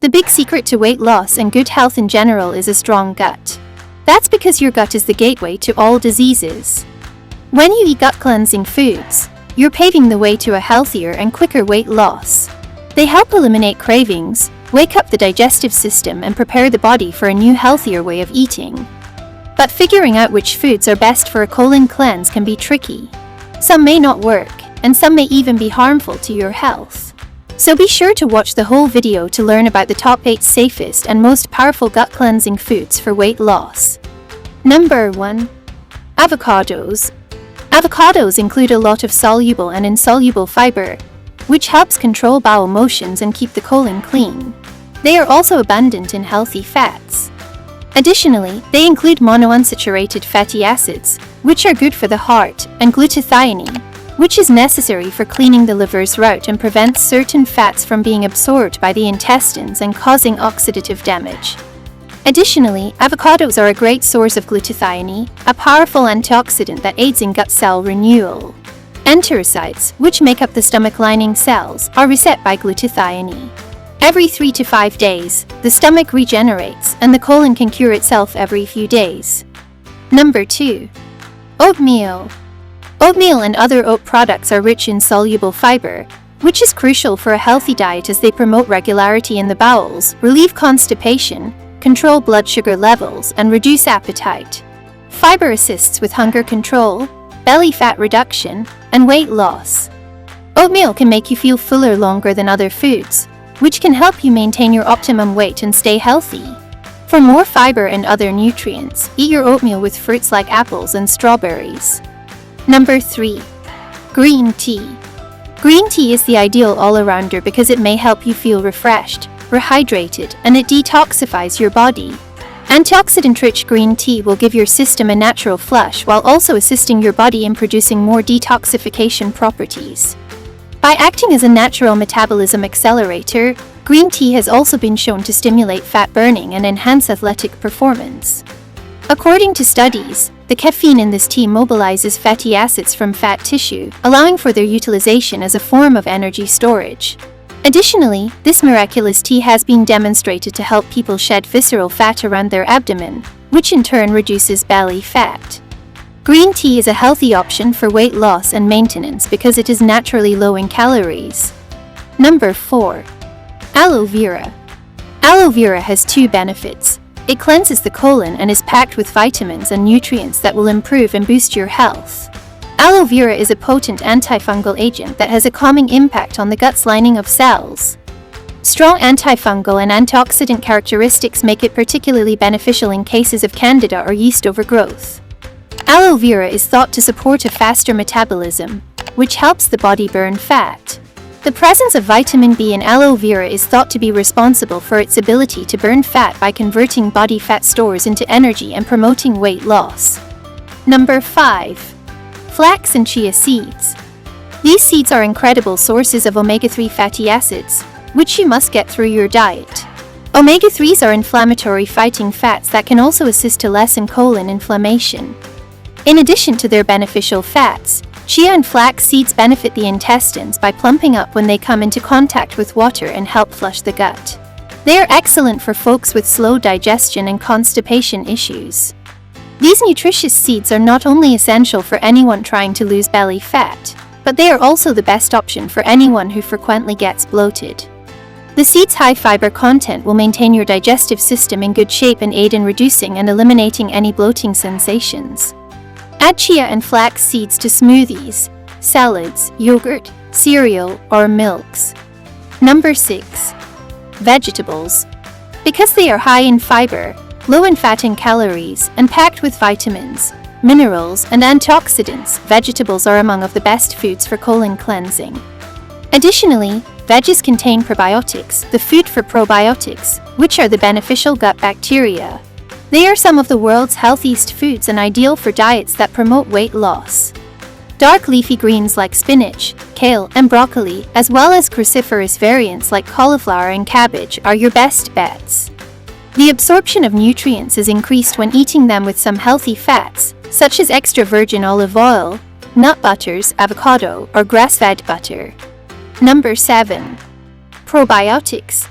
The big secret to weight loss and good health in general is a strong gut. That's because your gut is the gateway to all diseases. When you eat gut-cleansing foods, you're paving the way to a healthier and quicker weight loss. They help eliminate cravings, wake up the digestive system, and prepare the body for a new, healthier way of eating. But figuring out which foods are best for a colon cleanse can be tricky. Some may not work, and some may even be harmful to your health. So be sure to watch the whole video to learn about the top 8 safest and most powerful gut-cleansing foods for weight loss. Number 1. Avocados. Avocados include a lot of soluble and insoluble fiber, which helps control bowel motions and keep the colon clean. They are also abundant in healthy fats. Additionally, they include monounsaturated fatty acids, which are good for the heart, and glutathione, which is necessary for cleaning the liver's route and prevents certain fats from being absorbed by the intestines and causing oxidative damage. Additionally, avocados are a great source of glutathione, a powerful antioxidant that aids in gut cell renewal. Enterocytes, which make up the stomach lining cells, are reset by glutathione. Every 3 to 5 days, the stomach regenerates, and the colon can cure itself every few days. Number 2. Oatmeal. Oatmeal and other oat products are rich in soluble fiber, which is crucial for a healthy diet as they promote regularity in the bowels, relieve constipation, control blood sugar levels, and reduce appetite. Fiber assists with hunger control, belly fat reduction, and weight loss. Oatmeal can make you feel fuller longer than other foods, which can help you maintain your optimum weight and stay healthy. For more fiber and other nutrients, eat your oatmeal with fruits like apples and strawberries. Number 3. Green tea. Green tea is the ideal all-arounder because it may help you feel refreshed, rehydrated, and it detoxifies your body. Antioxidant-rich green tea will give your system a natural flush while also assisting your body in producing more detoxification properties. By acting as a natural metabolism accelerator, green tea has also been shown to stimulate fat burning and enhance athletic performance. According to studies, the caffeine in this tea mobilizes fatty acids from fat tissue, allowing for their utilization as a form of energy storage. Additionally, this miraculous tea has been demonstrated to help people shed visceral fat around their abdomen, which in turn reduces belly fat. Green tea is a healthy option for weight loss and maintenance because it is naturally low in calories. Number 4. Aloe vera. Aloe vera has 2 benefits. It cleanses the colon and is packed with vitamins and nutrients that will improve and boost your health. Aloe vera is a potent antifungal agent that has a calming impact on the gut's lining of cells. Strong antifungal and antioxidant characteristics make it particularly beneficial in cases of candida or yeast overgrowth. Aloe vera is thought to support a faster metabolism, which helps the body burn fat. The presence of vitamin B in aloe vera is thought to be responsible for its ability to burn fat by converting body fat stores into energy and promoting weight loss. Number 5. Flax and chia seeds. These seeds are incredible sources of omega-3 fatty acids, which you must get through your diet. Omega-3s are inflammatory fighting fats that can also assist to lessen colon inflammation. In addition to their beneficial fats, chia and flax seeds benefit the intestines by plumping up when they come into contact with water and help flush the gut. They are excellent for folks with slow digestion and constipation issues. These nutritious seeds are not only essential for anyone trying to lose belly fat, but they are also the best option for anyone who frequently gets bloated. The seed's high fiber content will maintain your digestive system in good shape and aid in reducing and eliminating any bloating sensations. Add chia and flax seeds to smoothies, salads, yogurt, cereal, or milks. Number 6. Vegetables. Because they are high in fiber, low in fat and calories, and packed with vitamins, minerals, and antioxidants, vegetables are among the best foods for colon cleansing. Additionally, veggies contain probiotics, the food for probiotics, which are the beneficial gut bacteria. They are some of the world's healthiest foods and ideal for diets that promote weight loss. Dark leafy greens like spinach, kale, and broccoli, as well as cruciferous variants like cauliflower and cabbage, are your best bets. The absorption of nutrients is increased when eating them with some healthy fats, such as extra virgin olive oil, nut butters, avocado, or grass-fed butter. Number 7. Probiotics.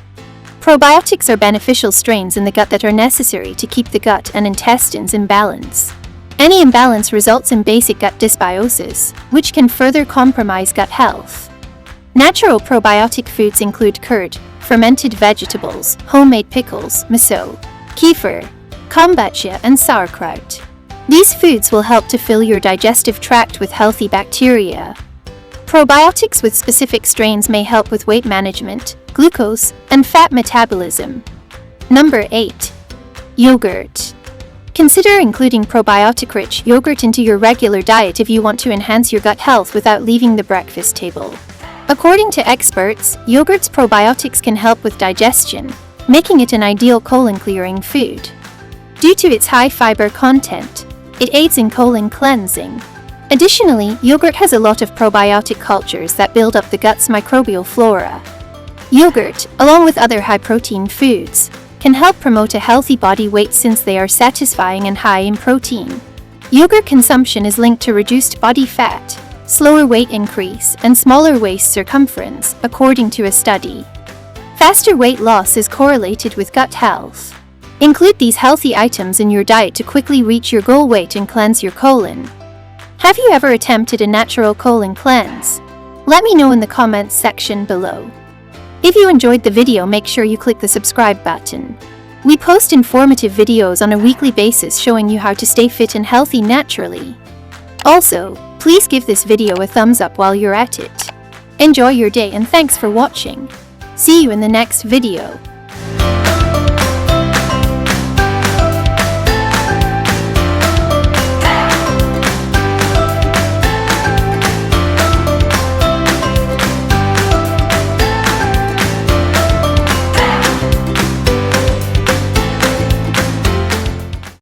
Probiotics are beneficial strains in the gut that are necessary to keep the gut and intestines in balance. Any imbalance results in basic gut dysbiosis, which can further compromise gut health. Natural probiotic foods include curd, fermented vegetables, homemade pickles, miso, kefir, kombucha, and sauerkraut. These foods will help to fill your digestive tract with healthy bacteria. Probiotics with specific strains may help with weight management, glucose, and fat metabolism. Number 8. Yogurt. Consider including probiotic-rich yogurt into your regular diet if you want to enhance your gut health without leaving the breakfast table. According to experts, yogurt's probiotics can help with digestion, making it an ideal colon-clearing food. Due to its high fiber content, it aids in colon cleansing. Additionally, yogurt has a lot of probiotic cultures that build up the gut's microbial flora. Yogurt, along with other high-protein foods, can help promote a healthy body weight since they are satisfying and high in protein. Yogurt consumption is linked to reduced body fat, slower weight increase, and smaller waist circumference, according to a study. Faster weight loss is correlated with gut health. Include these healthy items in your diet to quickly reach your goal weight and cleanse your colon. Have you ever attempted a natural colon cleanse? Let me know in the comments section below. If you enjoyed the video, make sure you click the subscribe button. We post informative videos on a weekly basis showing you how to stay fit and healthy naturally. Also, please give this video a thumbs up while you're at it. Enjoy your day and thanks for watching. See you in the next video.